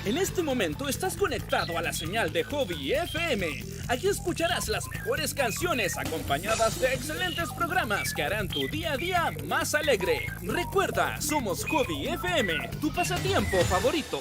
En este momento estás conectado a la señal de Hobby FM. Aquí escucharás las mejores canciones acompañadas de excelentes programas que harán tu día a día más alegre. Recuerda, somos Hobby FM, tu pasatiempo favorito.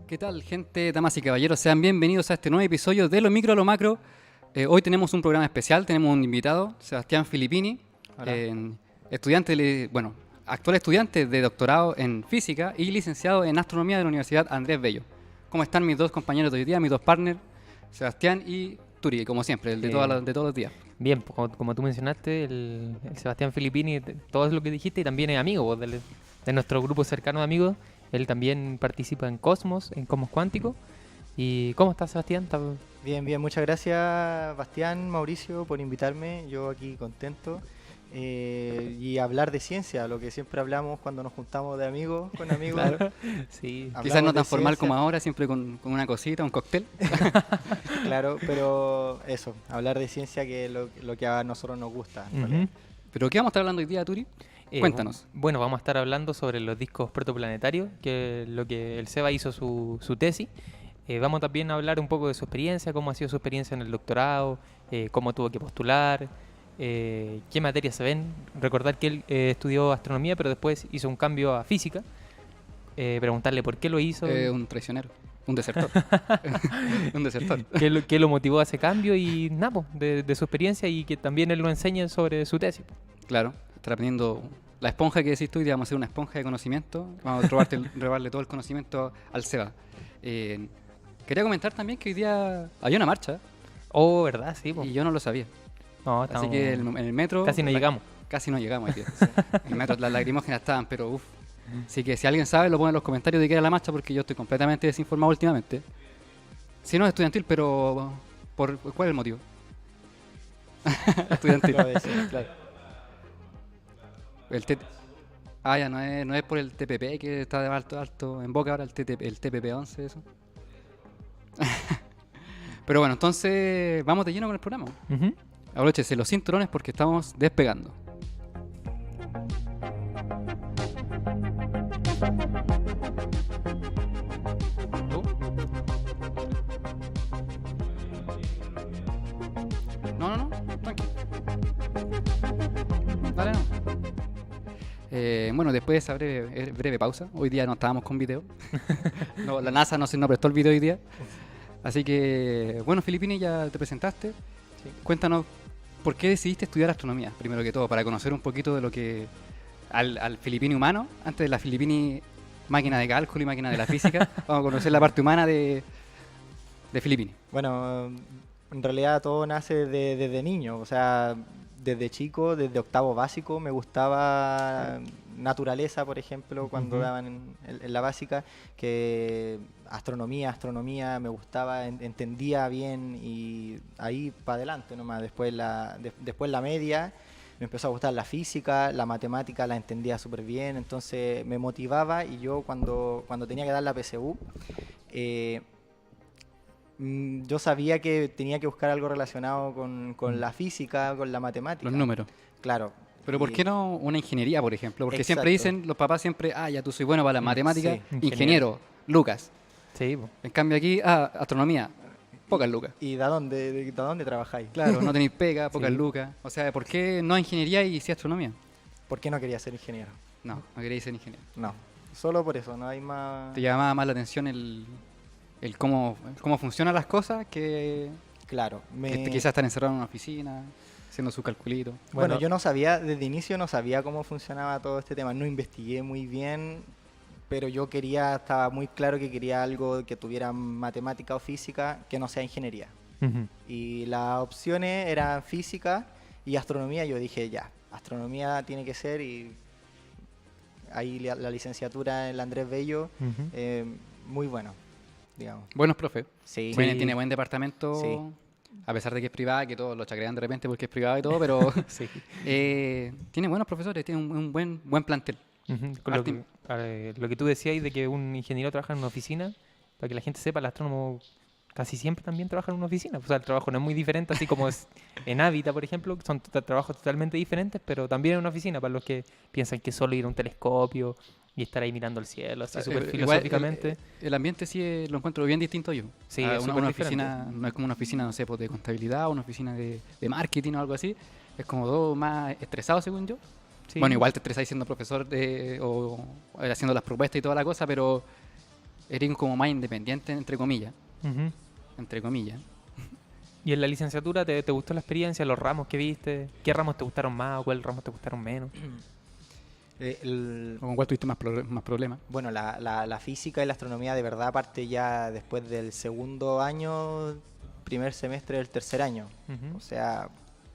¿Qué tal, gente, damas y caballeros? Sean bienvenidos a este nuevo episodio de Lo Micro a Lo Macro. Hoy tenemos un programa especial, tenemos un invitado, Sebastián Filippini, actual estudiante de doctorado en física y licenciado en astronomía de la Universidad Andrés Bello. ¿Cómo están mis dos compañeros de hoy día, mis dos partners, Sebastián y Turi, como siempre, el de todos los días? Bien, pues, como tú mencionaste, el Sebastián Filippini, todo lo que dijiste, y también es amigo pues, de nuestro grupo cercano de amigos. Él también participa en Cosmos Cuántico. ¿Y cómo estás, Sebastián? Bien, muchas gracias, Bastián, Mauricio, por invitarme. Yo aquí contento. Y hablar de ciencia, lo que siempre hablamos cuando nos juntamos de amigos, con amigos. Claro, sí. Quizás no tan formal como ahora, siempre con una cosita, un cóctel. Claro, pero eso, hablar de ciencia, que es lo que a nosotros nos gusta. Uh-huh. ¿Pero qué vamos a estar hablando hoy día, Turi? Cuéntanos. Bueno, vamos a estar hablando sobre los discos protoplanetarios, que es lo que el Seba hizo su tesis. Vamos también a hablar un poco de su experiencia, cómo ha sido su experiencia en el doctorado, cómo tuvo que postular, qué materias se ven. Recordar que él estudió astronomía, pero después hizo un cambio a física. Preguntarle por qué lo hizo. Un traicionero, un desertor. Un desertor. ¿Qué lo motivó a ese cambio? Y nada, de su experiencia, y que también él lo enseñe sobre su tesis. Claro, estar aprendiendo la esponja que decís tú, y vamos a hacer una esponja de conocimiento. Vamos a robarle todo el conocimiento al Seba. Quería comentar también que hoy día había una marcha. Oh, ¿verdad? Sí, po. Y yo no lo sabía. No, así que en el metro... Casi no llegamos. Casi no llegamos hoy día. En el metro las lacrimógenas estaban, pero uff. Así que si alguien sabe, lo pone en los comentarios de qué era la marcha, porque yo estoy completamente desinformado últimamente. Si no es estudiantil, pero... ¿cuál es el motivo? Estudiantil. Claro. Ya no es por el TPP que está de alto en boca ahora, el TPP-11, eso. Pero bueno, entonces vamos de lleno con el programa. Uh-huh. Abróchese los cinturones porque estamos despegando. No, tranquilo. Dale, no. Bueno, después de esa breve pausa, hoy día no estábamos con video. No, la NASA no prestó el video hoy día. Así que, bueno, Filippini, ya te presentaste. Sí. Cuéntanos, ¿por qué decidiste estudiar astronomía? Primero que todo, para conocer un poquito de lo que... Al Filippini humano, antes de la Filippini máquina de cálculo y máquina de la física. Vamos a conocer la parte humana de Filippini. Bueno, en realidad todo nace desde niño, o sea... Desde chico, desde octavo básico, me gustaba naturaleza, por ejemplo, cuando daban en la básica, que astronomía, me gustaba, entendía bien, y ahí para adelante nomás. Después la media, me empezó a gustar la física, la matemática la entendía súper bien, entonces me motivaba, y yo cuando tenía que dar la PSU, yo sabía que tenía que buscar algo relacionado con la física, con la matemática. Los números. Claro. Pero ¿por qué no una ingeniería, por ejemplo? Porque Exacto. siempre dicen, los papás siempre, ya tú soy bueno para la matemática, Sí, ingeniero, Lucas. Sí, po. En cambio aquí, astronomía, pocas lucas. ¿Y de dónde trabajáis? Claro, no tenéis pega, pocas Sí. lucas. O sea, ¿por qué no ingeniería y sí astronomía? ¿Por qué no quería ser ingeniero? No queríais ser ingeniero. No, solo por eso, no hay más... Te llamaba más la atención el cómo funcionan las cosas que Claro. quizás estar encerrado en una oficina, haciendo su calculito. Bueno, yo no sabía, desde inicio no sabía cómo funcionaba todo este tema, no investigué muy bien, pero yo estaba muy claro que quería algo que tuviera matemática o física, que no sea ingeniería. Uh-huh. Y las opciones eran física y astronomía. Yo dije, ya, astronomía tiene que ser, y ahí la licenciatura en el Andrés Bello, Uh-huh. muy bueno, digamos. Buenos profes. Sí. Tiene buen departamento, Sí. a pesar de que es privada, que todos lo chacrean de repente porque es privado y todo, pero Sí. tiene buenos profesores, tiene un buen plantel. Uh-huh. Con lo que tú decías de que un ingeniero trabaja en una oficina, para que la gente sepa, el astrónomo casi siempre también trabaja en una oficina. O sea, el trabajo no es muy diferente, así como es en Hábitat, por ejemplo, son trabajos totalmente diferentes, pero también en una oficina, para los que piensan que solo ir a un telescopio y estar ahí mirando el cielo, así súper Igual, filosóficamente. el ambiente sí lo encuentro bien distinto yo. Sí, A es una súper oficina, no es como una oficina, no sé, pues, de contabilidad, una oficina de marketing o algo así. Es como todo más estresado, según yo. Sí. Bueno, igual te estresáis siendo profesor o haciendo las propuestas y toda la cosa, pero eres como más independiente, entre comillas. Ujú. Entre comillas. ¿Y en la licenciatura te gustó la experiencia, los ramos que viste? ¿Qué ramos te gustaron más o cuáles ramos te gustaron menos? ¿O con cuál tuviste más problemas? Bueno, la física y la astronomía de verdad parte ya después del segundo año, primer semestre del tercer año. Ujú. O sea,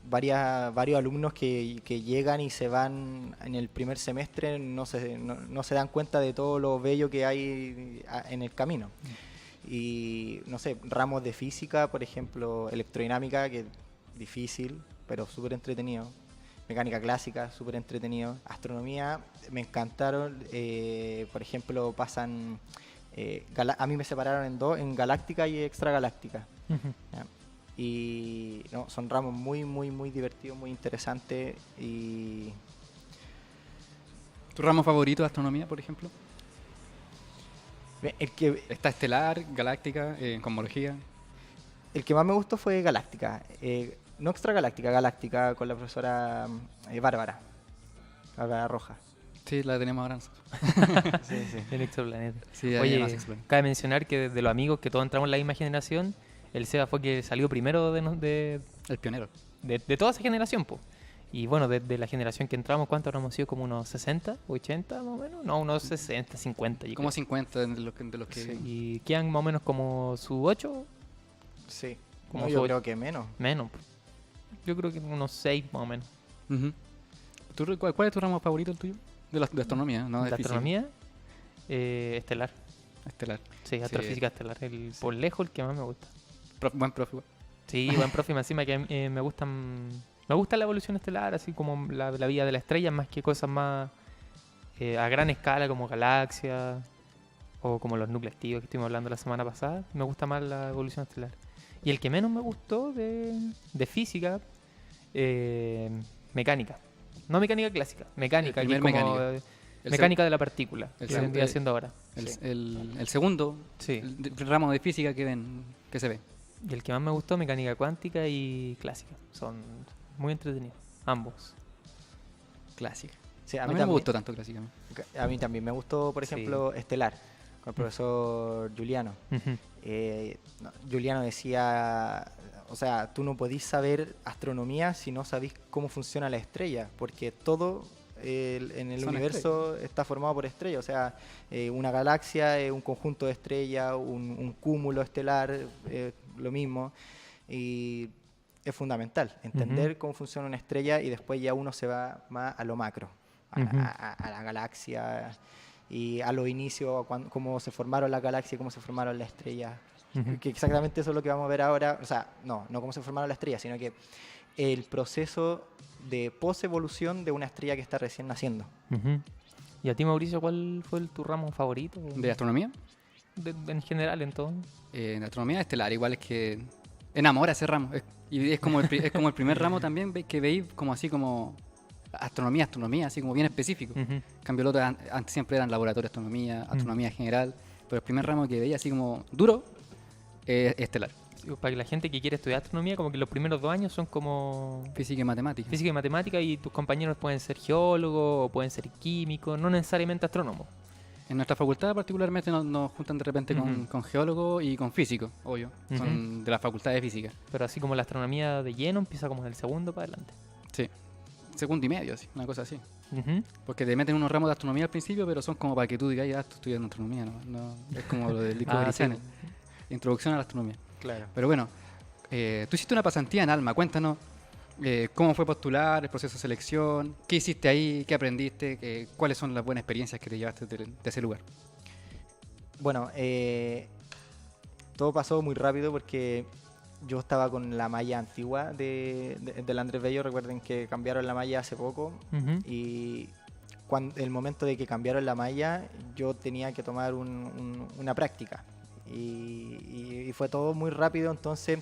varios alumnos que llegan y se van en el primer semestre no se dan cuenta de todo lo bello que hay en el camino. Y, no sé, ramos de física, por ejemplo, electrodinámica, que es difícil, pero súper entretenido. Mecánica clásica, súper entretenido. Astronomía, me encantaron. Por ejemplo, pasan... a mí me separaron en dos, en galáctica y extragaláctica. Ujú. ¿Ya? Y no, son ramos muy, muy, muy divertidos, muy interesantes. Y ¿Tu ramo favorito de astronomía, por ejemplo? el que, Está estelar, galáctica, cosmología. el que más me gustó fue galáctica. No extragaláctica, galáctica, con la profesora Bárbara Roja. Sí, la tenemos ahora nosotros. Sí, sí. El exoplaneta. Sí, ahí Oye, más explora. cabe mencionar que de los amigos que todos entramos en la misma generación, el Seba fue que salió primero El pionero. de toda esa generación, po. Y bueno, de la generación que entramos, ¿cuántos habremos sido? ¿Como unos 60, 80 más o menos? No, unos 60, 50. Yo Como creo. 50 de los que... Sí. Y quedan más o menos como su 8, Sí. Como No, yo soy. creo que menos. menos. Po. Yo creo que unos 6 más o menos. Ujú. ¿Cuál es tu ramo favorito, el tuyo? De astronomía, ¿no? De De física. astronomía, estelar. Estelar. Sí, astrofísica estelar. Por lejos el que más me gusta. Buen profe. Igual. Sí, buen profe, y más encima que me gustan. Me gusta la evolución estelar, así como la vida de la estrella, más que cosas más a gran escala, como galaxias o como los núcleos activos que estuvimos hablando la semana pasada. Me gusta más la evolución estelar. Y el que menos me gustó de física, mecánica. No mecánica clásica, mecánica. El Que es primer como, mecánica. El mecánica de la partícula, el que seg- vendría haciendo ahora. El segundo Sí. ramo de física que se ve. Y el que más me gustó, mecánica cuántica y clásica. Son muy entretenidos, ambos. Clásica. Sí, A mí no me gustó tanto clásica. A mí también me gustó, por Sí. ejemplo, estelar, con el profesor Juliano. Ujú. Juliano decía, o sea, tú no podís saber astronomía si no sabís cómo funciona la estrella, porque todo en el Son universo está formado por estrellas, o sea, una galaxia es un conjunto de estrellas, un cúmulo estelar, lo mismo, y es fundamental entender cómo funciona una estrella y después ya uno se va más a lo macro, Ujú. a la galaxia y a los inicios, cómo se formaron las galaxias, cómo se formaron las estrellas. Ujú. Que exactamente eso es lo que vamos a ver ahora. O sea, no cómo se formaron las estrellas, sino que el proceso de posevolución de una estrella que está recién naciendo. Ujú. ¿Y a ti, Mauricio, cuál fue tu ramo favorito? ¿De astronomía? En general, en todo. En astronomía estelar, igual es que enamora ese ramo. Y es como es como el primer ramo también que veis como así como astronomía, así como bien específico. Ujú. En cambio, los otros antes siempre eran laboratorio de astronomía, astronomía general. Pero el primer ramo que veía así como duro, estelar. Sí, para que la gente que quiere estudiar astronomía, como que los primeros 2 años son como Física y matemática. física y matemática, y tus compañeros pueden ser geólogos o pueden ser químicos, no necesariamente astrónomos. En nuestra facultad particularmente nos juntan de repente Ujú. con geólogos y con físicos, obvio. Son de la facultad de física. Pero así como la astronomía de lleno empieza como del segundo para adelante. Sí. Segundo y medio, así, una cosa así. Ujú. Porque te meten unos ramos de astronomía al principio, pero son como para que tú digas, ya, estoy estudiando astronomía, ¿no? Es como lo del Discovery Ah, sí. Channel. Introducción a la astronomía. Claro. Pero bueno, tú hiciste una pasantía en Alma, cuéntanos cómo fue postular, el proceso de selección, qué hiciste ahí, qué aprendiste, cuáles son las buenas experiencias que te llevaste de ese lugar. Bueno, todo pasó muy rápido porque yo estaba con la malla antigua del Andrés Bello. Recuerden que cambiaron la malla hace poco Ujú. y el momento de que cambiaron la malla yo tenía que tomar una práctica. Y fue todo muy rápido, entonces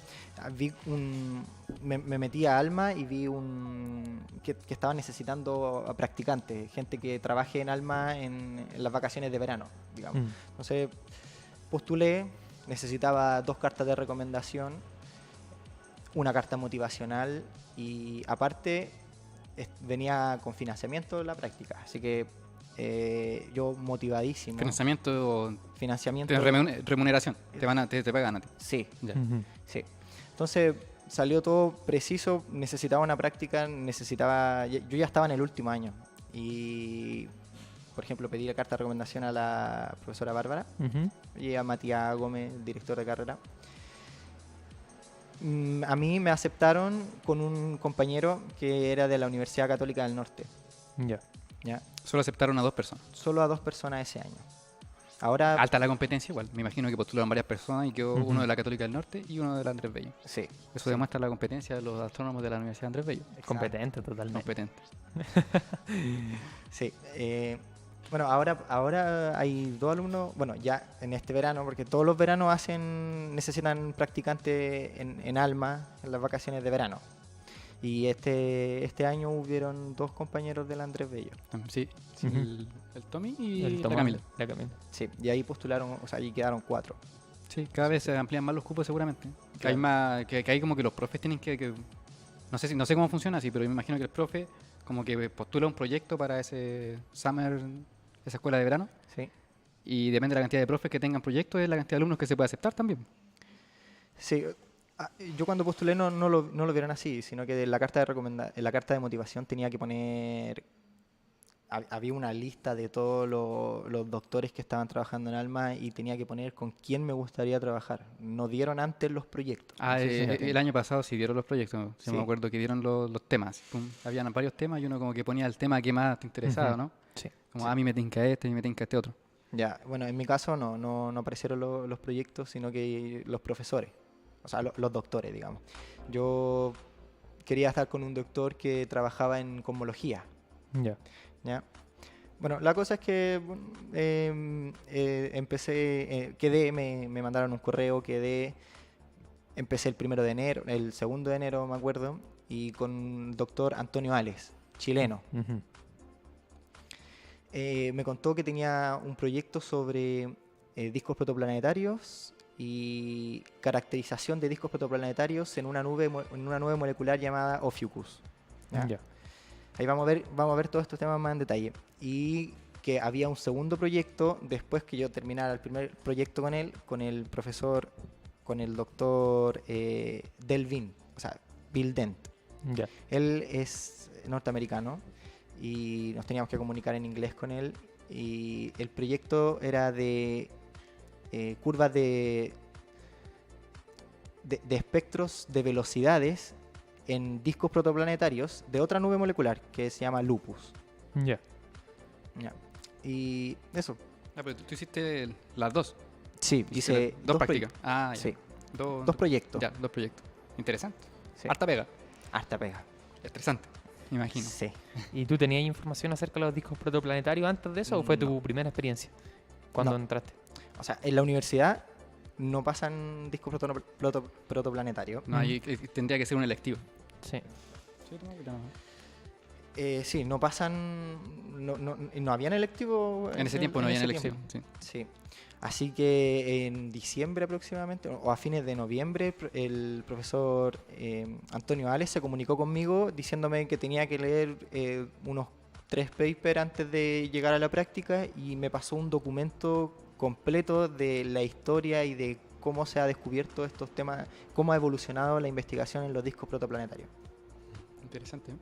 me metí a Alma y vi que estaba necesitando a practicantes, gente que trabaje en Alma en las vacaciones de verano, digamos. Entonces postulé, necesitaba 2 cartas de recomendación, una carta motivacional y aparte venía con financiamiento la práctica, así que yo motivadísimo. Financiamiento. Remuneración. Te pagan a ti. Sí, Ya. sí. Entonces salió todo preciso, necesitaba una práctica, yo ya estaba en el último año y, por ejemplo, pedí la carta de recomendación a la profesora Bárbara y a Matías Gómez, el director de carrera. A mí me aceptaron con un compañero que era de la Universidad Católica del Norte. ¿Ya? Solo aceptaron a 2 personas. Solo a 2 personas ese año. Ahora, Alta la competencia igual. Me imagino que postularon varias personas y quedó uno de la Católica del Norte y uno de la Andrés Bello. sí. Eso demuestra la competencia de los astrónomos de la Universidad Andrés Bello. Competente totalmente. Competentes. Sí. Bueno, ahora hay 2 alumnos, bueno, ya en este verano, porque todos los veranos necesitan practicantes en Alma en las vacaciones de verano. Y este año hubieron 2 compañeros del Andrés Bello. Sí, el Tommy y El la Tomás, Camila. la Camila. Sí, y ahí postularon, o sea, ahí quedaron 4. Sí, cada vez se amplían más los cupos seguramente. Que Claro. hay más, que hay como que los profes tienen no sé cómo funciona así, pero me imagino que el profe como que postula un proyecto para ese summer, esa escuela de verano, Sí. y depende de la cantidad de profes que tengan proyectos, es la cantidad de alumnos que se puede aceptar también. Sí, yo cuando postulé no lo vieron así, sino que en la carta de motivación tenía que poner, había una lista de todos los doctores que estaban trabajando en Alma y tenía que poner con quién me gustaría trabajar. No dieron antes los proyectos. Ah, No sé si me entiendes. el año pasado sí dieron los proyectos, si Sí. me acuerdo que dieron los temas. Habían varios temas y uno como que ponía el tema que más te interesaba, ¿no? Sí. Como a mí me tinca este, a mí me tinca este otro. Ya, bueno, en mi caso no aparecieron los proyectos, sino que los profesores, o sea, los doctores, digamos. Yo quería estar con un doctor que trabajaba en cosmología, Ya. ¿ya? Bueno, la cosa es que quedé, me mandaron un correo, empecé el 1 de enero, el 2 de enero me acuerdo, y con el doctor Antonio Ales, chileno. Me contó que tenía un proyecto sobre discos protoplanetarios y caracterización de discos protoplanetarios en una nube molecular llamada Ophiuchus. ¿Ya? Ya. Ahí vamos a ver todos estos temas más en detalle. Y que había un segundo proyecto después que yo terminara el primer proyecto con él, con el doctor Delvin, o sea, Bill Dent. Ya. Él es norteamericano y nos teníamos que comunicar en inglés con él. Y el proyecto era de curvas de espectros de velocidades en discos protoplanetarios de otra nube molecular que se llama Lupus. Ya. Ya. Y eso. Ah, pero tú hiciste las dos. Sí, Hiciste hice las dos prácticas. Ah, ya. Sí, Dos 2 proyectos. Ya, 2 proyectos. Interesante. Sí. Harta pega. Harta pega. Estresante, me imagino. Sí. ¿Y tú tenías información acerca de los discos protoplanetarios antes de eso o fue tu No. primera experiencia cuando No. entraste? O sea, en la universidad no pasan discos protoplanetarios. No, ahí tendría que ser un electivo. Sí. Sí, no pasan. No habían electivo. En ese tiempo no había ese electivo. tiempo. Sí. Sí. Así que en diciembre aproximadamente, o a fines de noviembre, el profesor Antonio Ales se comunicó conmigo diciéndome que tenía que leer unos 3 papers antes de llegar a la práctica y me pasó un documento completo de la historia y de cómo se ha descubierto estos temas, cómo ha evolucionado la investigación en los discos protoplanetarios. Interesante. ¿eh?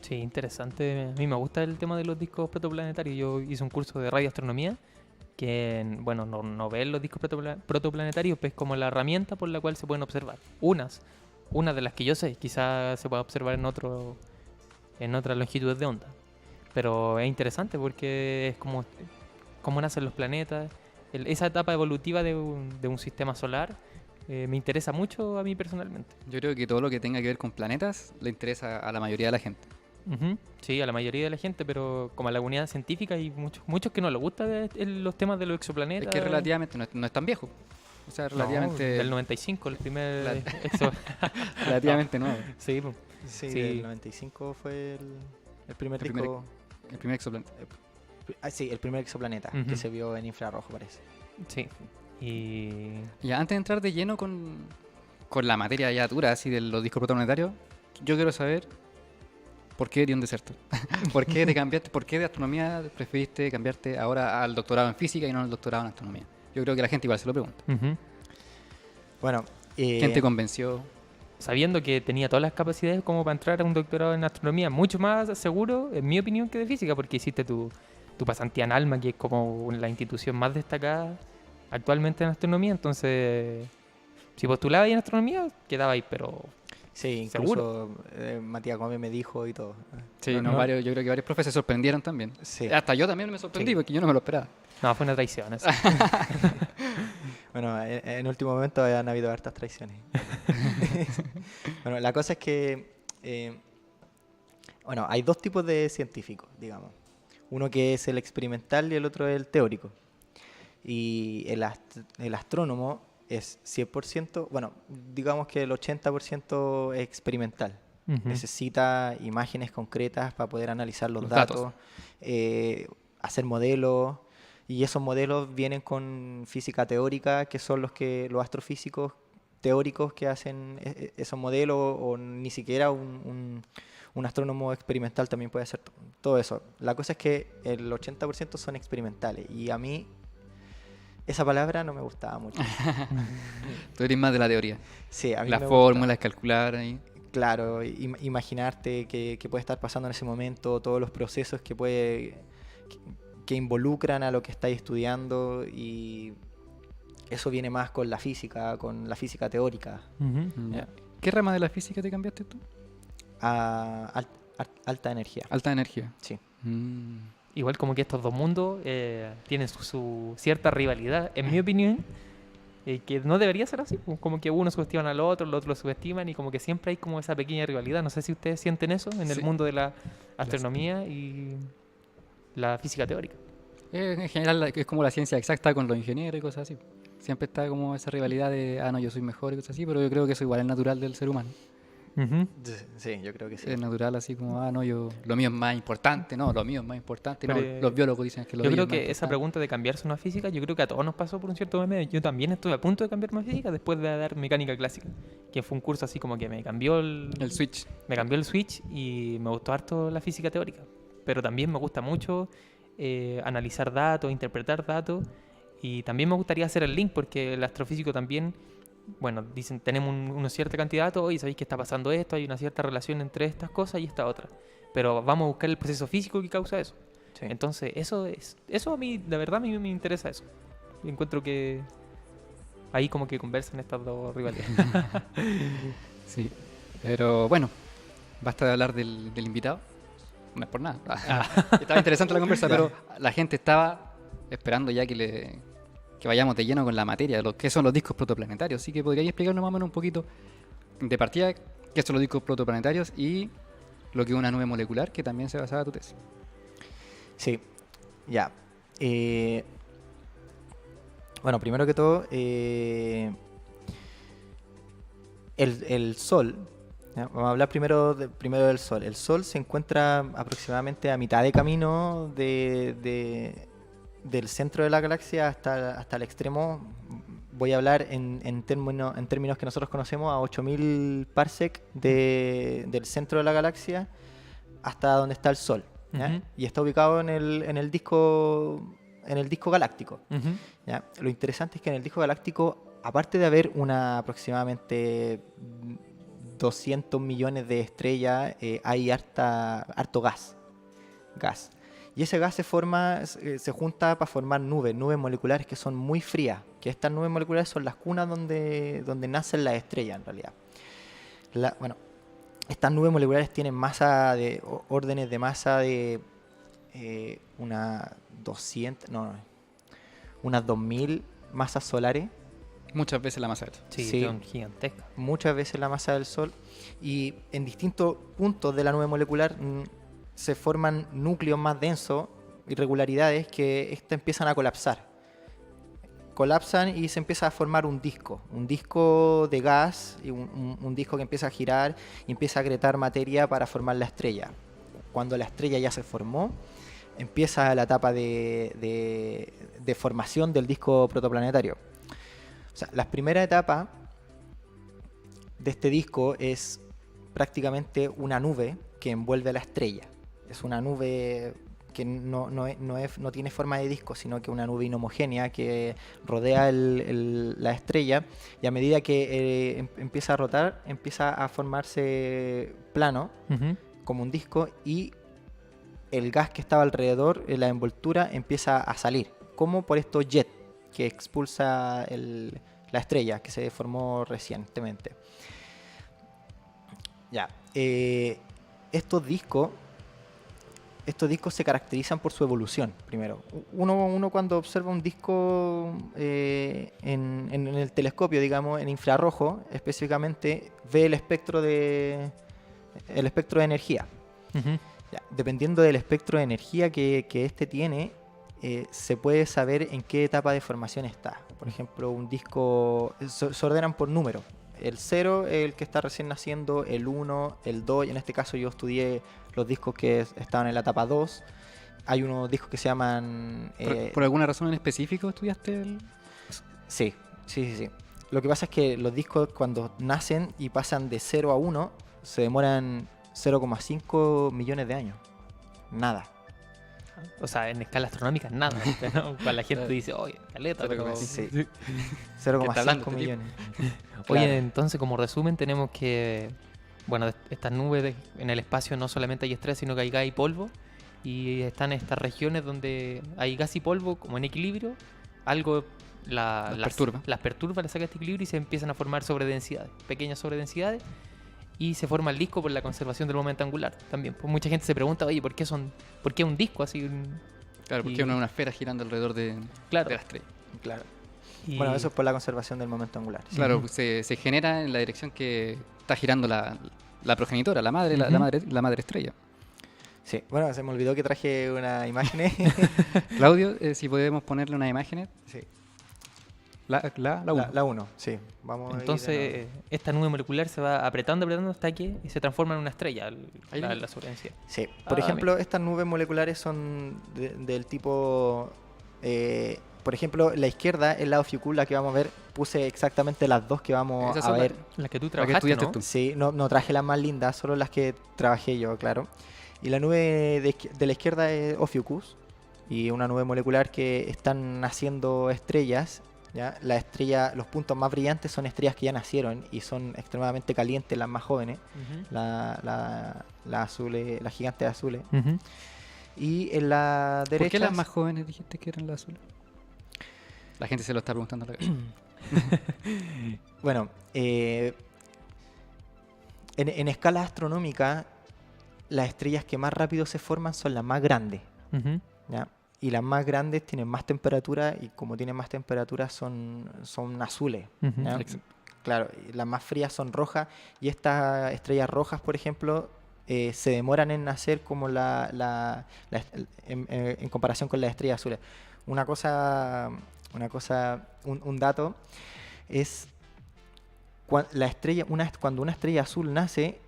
Sí, interesante. A mí me gusta el tema de los discos protoplanetarios. Yo hice un curso de radioastronomía que, bueno, no ven los discos protoplanetarios, pues como la herramienta por la cual se pueden observar. Una de las que yo sé, quizás se pueda observar en otras longitudes de onda. Pero es interesante porque es como cómo nacen los planetas. Esa etapa evolutiva de un sistema solar me interesa mucho a mí personalmente. Yo creo que todo lo que tenga que ver con planetas le interesa a la mayoría de la gente. Ujú. Sí, a la mayoría de la gente, pero como a la comunidad científica hay muchos que no les gustan los temas de los exoplanetas. Es que relativamente no es tan viejo. O sea, No, relativamente, del 95, el primer La- exo. relativamente nuevo. Sí, po. Sí, Sí. del 95 fue el primer El primer- disco. El primer exoplaneta. Sí, el primer exoplaneta Ujú. que se vio en infrarrojo, parece. Sí. Y Ya, antes de entrar de lleno con la materia ya dura, así de los discos protoplanetarios, yo quiero saber por qué eres un deserto. ¿Por qué te cambiaste? ¿Por qué de astronomía preferiste cambiarte ahora al doctorado en física y no al doctorado en astronomía? Yo creo que la gente igual se lo pregunta. ujú. Bueno, ¿Quién te convenció? Sabiendo que tenía todas las capacidades como para entrar a un doctorado en astronomía, mucho más seguro, en mi opinión, que de física, porque hiciste tu pasantía en ALMA, que es como la institución más destacada actualmente en astronomía. Entonces, si postulabas ahí en astronomía, quedaba ahí, pero sí, ¿seguro? incluso Matías Gómez me dijo y todo. Sí, No, no. yo creo que varios profes se sorprendieron también. Sí. Hasta yo también me sorprendí Sí. porque yo no me lo esperaba. no, fue una traición. Así. Bueno, en último momento han habido hartas traiciones. Bueno, la cosa es que, bueno, hay dos tipos de científicos, digamos. Uno que es el experimental y el otro es el teórico. Y el astrónomo es 100%, bueno, digamos que el 80% es experimental. Ujú. Necesita imágenes concretas para poder analizar los Los datos, datos. hacer modelos, y esos modelos vienen con física teórica, que son los astrofísicos teóricos que hacen esos modelos, o ni siquiera un astrónomo experimental también puede hacer todo eso. La cosa es que el 80% son experimentales, y a mí esa palabra no me gustaba mucho. Tú eres más de la teoría. Sí, a mí Las me fórmulas, calcular ahí. Claro, imaginarte qué puede estar pasando en ese momento, todos los procesos que involucran a lo que estáis estudiando, y eso viene más con la física teórica, Ujú. Ya. ¿Qué rama de la física te cambiaste tú? a alta energía. Alta energía. Sí. Mm. Igual como que estos dos mundos tienen su cierta rivalidad, en mi opinión, que no debería ser así, pues. Como que uno subestiman al otro, los otros lo subestiman, y como que siempre hay como esa pequeña rivalidad. No sé si ustedes sienten eso en el Sí. mundo de la astronomía y la física teórica. En general es como la ciencia exacta con los ingenieros y cosas así. Siempre está como esa rivalidad de, no, yo soy mejor y cosas así, pero yo creo que eso igual es natural del ser humano. Ujú. Sí, yo creo que sí. Es natural así como, lo mío es más importante, no, lo mío es más importante. No, Pero, los biólogos dicen que lo Yo mío creo es más que esa importante. pregunta de cambiarse a una física, yo creo que a todos nos pasó por un cierto momento. Yo también estuve a punto de cambiarme a física después de dar mecánica clásica, que fue un curso así como que me cambió El switch. me cambió el switch, y me gustó harto la física teórica. Pero también me gusta mucho analizar datos, interpretar datos, y también me gustaría hacer el link, porque el astrofísico también, bueno, dicen, tenemos una cierta cantidad de datos y sabéis que está pasando esto, hay una cierta relación entre estas cosas y esta otra. Pero vamos a buscar el proceso físico que causa eso. Sí. Entonces, eso a mí, de verdad, a mí me interesa eso. Y encuentro que ahí como que conversan estas dos rivalidades. Sí. Pero bueno, basta de hablar del invitado. No es por nada. Estaba interesante la conversa, pero la gente estaba esperando ya que vayamos de lleno con la materia, de lo que son los discos protoplanetarios. Así que podríais explicarnos más o menos un poquito de partida qué son los discos protoplanetarios y lo que es una nube molecular, que también se basaba en tu tesis. Sí, ya. Bueno, primero que todo, el Sol, ¿ya? Vamos a hablar primero del Sol. El Sol se encuentra aproximadamente a mitad de camino del centro de la galaxia hasta el extremo. Voy a hablar en términos que nosotros conocemos, a 8000 parsec del centro de la galaxia hasta donde está el Sol, ¿ya? Ujú. Y está ubicado en el disco galáctico, Ujú. ¿ya? Lo interesante es que en el disco galáctico, aparte de haber aproximadamente 200 millones de estrellas, hay harto gas. Y ese gas se junta para formar nubes moleculares que son muy frías, que estas nubes moleculares son las cunas donde nacen las estrellas en realidad. Bueno, estas nubes moleculares tienen órdenes de masa de unas 2000 masas solares, Muchas veces la masa del Sol. Sí, Sí. son gigantescas. muchas veces la masa del Sol, y en distintos puntos de la nube molecular se forman núcleos más densos, irregularidades, que empiezan a colapsar colapsan y se empieza a formar un disco de gas, y un disco que empieza a girar y empieza a agregar materia para formar la estrella. Cuando la estrella ya se formó, empieza la etapa de formación del disco protoplanetario. O sea, la primera etapa de este disco es prácticamente una nube que envuelve a la estrella. Es una nube que no tiene forma de disco, sino que una nube inhomogénea que rodea la estrella, y a medida que empieza a rotar, empieza a formarse plano, como un disco, y el gas que estaba alrededor, la envoltura, empieza a salir, como por estos jets que expulsa la estrella que se formó recientemente. Ya, estos discos se caracterizan por su evolución, primero. Uno cuando observa un disco en el telescopio, digamos, en infrarrojo, específicamente, ve el espectro de energía. Ya, dependiendo del espectro de energía que este tiene, se puede saber en qué etapa de formación está. Por ejemplo, un disco se ordenan por número. El 0 es el que está recién naciendo, el 1, el 2, y en este caso yo estudié los discos que estaban en la etapa 2. Hay unos discos que se llaman... ¿Por alguna razón en específico estudiaste el...? Sí. Lo que pasa es que los discos cuando nacen y pasan de 0 a 1 se demoran 0,5 millones de años. Nada. O sea, en escala astronómica, nada. ¿No? Cuando la gente dice, oye, caleta, pero... Sí. ¿Qué está hablando 0,5 este millones. Oye, Claro. entonces, como resumen, tenemos que... Bueno, estas nubes en el espacio no solamente hay estrés, sino que hay gas y polvo. Y están estas regiones donde hay gas y polvo como en equilibrio. Algo las perturba, las saca de este equilibrio y se empiezan a formar sobredensidades, pequeñas sobredensidades. Y se forma el disco por la conservación del momento angular también. Pues mucha gente se pregunta, oye, ¿por qué un disco así? Claro, porque una esfera girando alrededor de la estrella. Claro. Y- Bueno, eso es por la conservación del momento angular. Sí. Claro, se genera en la dirección que está girando la progenitora, la madre, la madre estrella. Sí. Bueno, se me olvidó que traje una imagen. Claudio, si podemos ponerle unas imágenes. Sí. La 1. La 1, sí. Vamos a ir de Entonces, esta nube molecular se va apretando hasta que se transforma en una estrella, Ahí la viene. sobredensidad. Sí, por ejemplo, estas nubes moleculares son del tipo... por ejemplo, la izquierda, el lado Fiucul, la que vamos a ver, puse exactamente las dos que vamos Esas a son ver. La que tú La que trabajaste, estudiaste ¿no? tú. Sí, no traje las más lindas, solo las que trabajé yo, claro. Y la nube de la izquierda es Ophiuchus, y una nube molecular que están naciendo estrellas. ¿Ya? La estrella, los puntos más brillantes son estrellas que ya nacieron y son extremadamente calientes, las más jóvenes, la azules, las gigantes azules. Ujú. Y en la derecha... ¿Por qué las más jóvenes dijiste que eran las azules? La gente se lo está preguntando a la cabeza. Bueno, en escala astronómica, las estrellas que más rápido se forman son las más grandes. Ujú. ¿Ya? Y las más grandes tienen más temperatura, y como tienen más temperatura son azules. Ujú. ¿Ya? Claro, y las más frías son rojas, y estas estrellas rojas, por ejemplo, se demoran en nacer como en comparación con las estrellas azules. Un dato es cuando una estrella azul nace,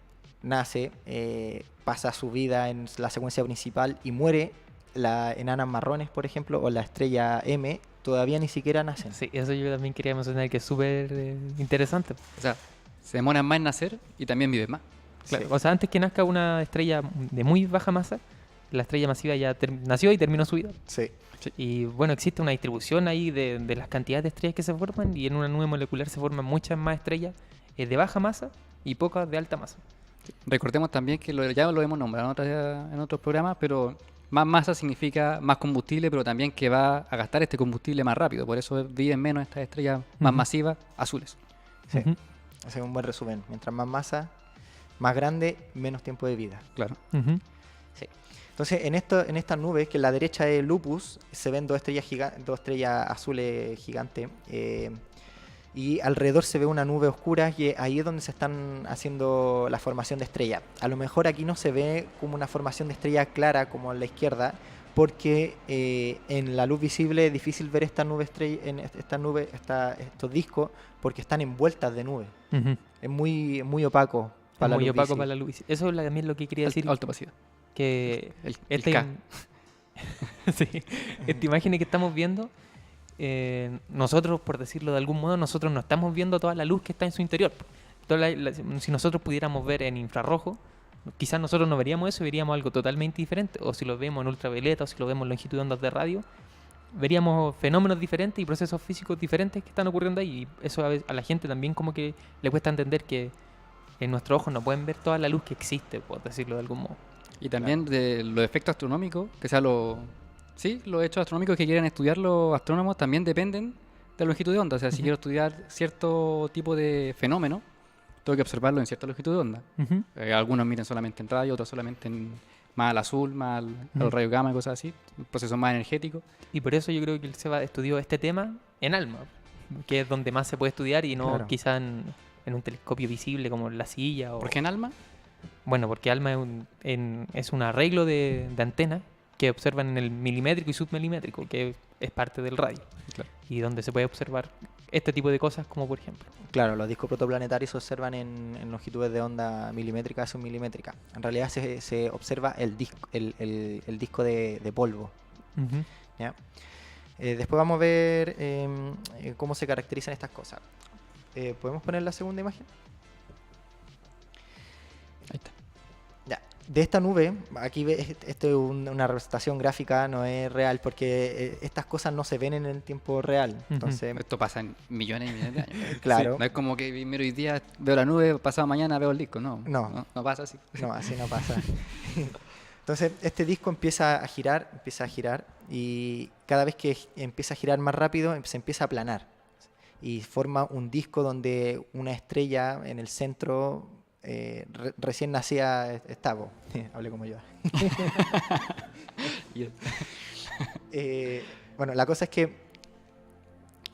pasa su vida en la secuencia principal y muere. La enanas marrones, por ejemplo, o la estrella M, todavía ni siquiera nacen. Sí, eso yo también quería mencionar, que es súper interesante. O sea, se demoran más en nacer y también viven más. Claro, Sí. o sea, antes que nazca una estrella de muy baja masa, la estrella masiva ya nació y terminó su vida. Sí. Y bueno, existe una distribución ahí de las cantidades de estrellas que se forman, y en una nube molecular se forman muchas más estrellas de baja masa y pocas de alta masa. Recordemos también que ya lo hemos nombrado en otros programas, pero más masa significa más combustible, pero también que va a gastar este combustible más rápido. Por eso viven menos estas estrellas más Ujú. masivas, azules. Sí. Ujú. Ese es un buen resumen. Mientras más masa, más grande, menos tiempo de vida. Claro. Ujú. Entonces, en estas nubes, que en la derecha es Lupus, se ven dos estrellas azules gigantes. Y alrededor se ve una nube oscura, y ahí es donde se están haciendo la formación de estrella. A lo mejor aquí no se ve como una formación de estrella clara como en la izquierda, porque en la luz visible es difícil ver estas nubes estos discos, porque están envueltas de nubes. Ujú. Es muy opaco Es para la muy luz opaco visible. para la luz. Eso es también lo que quería decir. Alta opacidad. Que El esta, K. sí, esta imagen que estamos viendo, nosotros, por decirlo de algún modo, nosotros no estamos viendo toda la luz que está en su interior. Si nosotros pudiéramos ver en infrarrojo, quizás nosotros no veríamos eso, veríamos algo totalmente diferente. O si lo vemos en ultravioleta, o si lo vemos en longitud de ondas de radio, veríamos fenómenos diferentes y procesos físicos diferentes que están ocurriendo ahí. Y eso a la gente también como que le cuesta entender que en nuestros ojos no pueden ver toda la luz que existe, por decirlo de algún modo. Y también de los efectos astronómicos, que sea los hechos astronómicos que quieren estudiar los astrónomos también dependen de la longitud de onda. O sea, si Ujú. quiero estudiar cierto tipo de fenómeno, tengo que observarlo en cierta longitud de onda. Ujú. Algunos miren solamente en radio, otros solamente más al azul, más al Ujú. rayo gamma y cosas así. Procesos más energéticos. Y por eso yo creo que el Seba estudió este tema en ALMA, que es donde más se puede estudiar y no Claro. quizá en un telescopio visible como la silla. ¿Por qué en ALMA? Bueno, porque ALMA es un arreglo de antenas que observan en el milimétrico y submilimétrico, que es parte del radio. Claro. Y donde se puede observar este tipo de cosas, como por ejemplo. Claro, los discos protoplanetarios se observan en longitudes de onda milimétrica a submilimétrica. En realidad se observa el disco de polvo. Ujú. ¿Ya? Después vamos a ver cómo se caracterizan estas cosas. ¿Podemos poner la segunda imagen? Ahí está. Ya. De esta nube, aquí esto es una representación gráfica, no es real, porque estas cosas no se ven en el tiempo real. Entonces, Esto pasa en millones y millones de años. Claro. Sí, no es como que primero hoy día veo la nube, pasado mañana veo el disco. No pasa así. no, así no pasa. Entonces, este disco empieza a girar, y cada vez que empieza a girar más rápido, se empieza a aplanar. Y forma un disco donde una estrella en el centro recién nacida estaba. Hablé como yo. Bueno, la cosa es que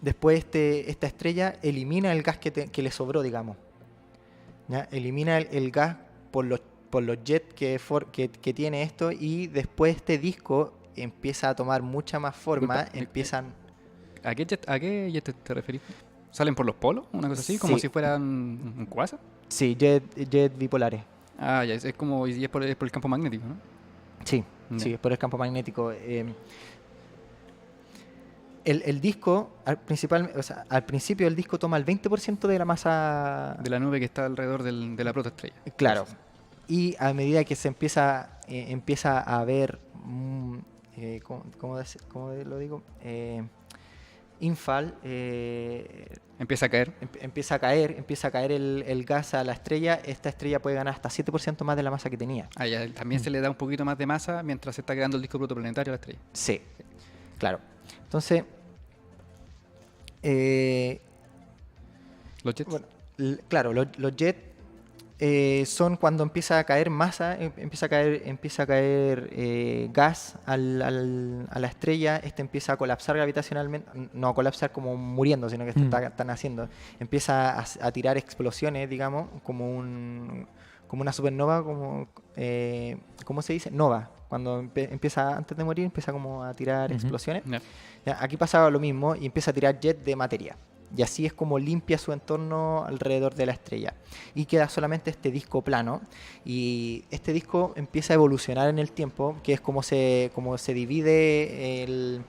después esta estrella elimina el gas que le sobró, digamos. ¿Ya? Elimina el gas por los jets que tiene esto, y después este disco empieza a tomar mucha más forma. Disculpa, ¿A qué jet te referís? ¿Salen por los polos? ¿Una cosa así? ¿Como Sí. si fueran un quasar? Sí, jet bipolares. Ah, ya, es como y es por el campo magnético, ¿no? Sí, Ya. sí, es por el campo magnético. El disco, al principio el disco toma el 20% de la masa. De la nube que está alrededor de la protoestrella. Claro. Y a medida que se empieza a ver, ¿cómo lo digo? Infall, Empieza a caer. empieza a caer el gas a la estrella. Esta estrella puede ganar hasta 7% más de la masa que tenía. Ah, ya, también se le da un poquito más de masa mientras se está creando el disco protoplanetario a la estrella. Sí, claro. Entonces, Los jets. bueno, claro, los jets son cuando empieza a caer masa, empieza a caer gas a la estrella. Este empieza a colapsar gravitacionalmente, no a colapsar como muriendo, sino que están haciendo. Empieza a tirar explosiones, digamos, como una supernova, ¿cómo se dice? Nova. Cuando empieza, antes de morir, empieza como a tirar explosiones. Ya. Ya, aquí pasaba lo mismo y empieza a tirar jet de materia. Y así es como limpia su entorno alrededor de la estrella. Y queda solamente este disco plano. Y este disco empieza a evolucionar en el tiempo, que es como se divide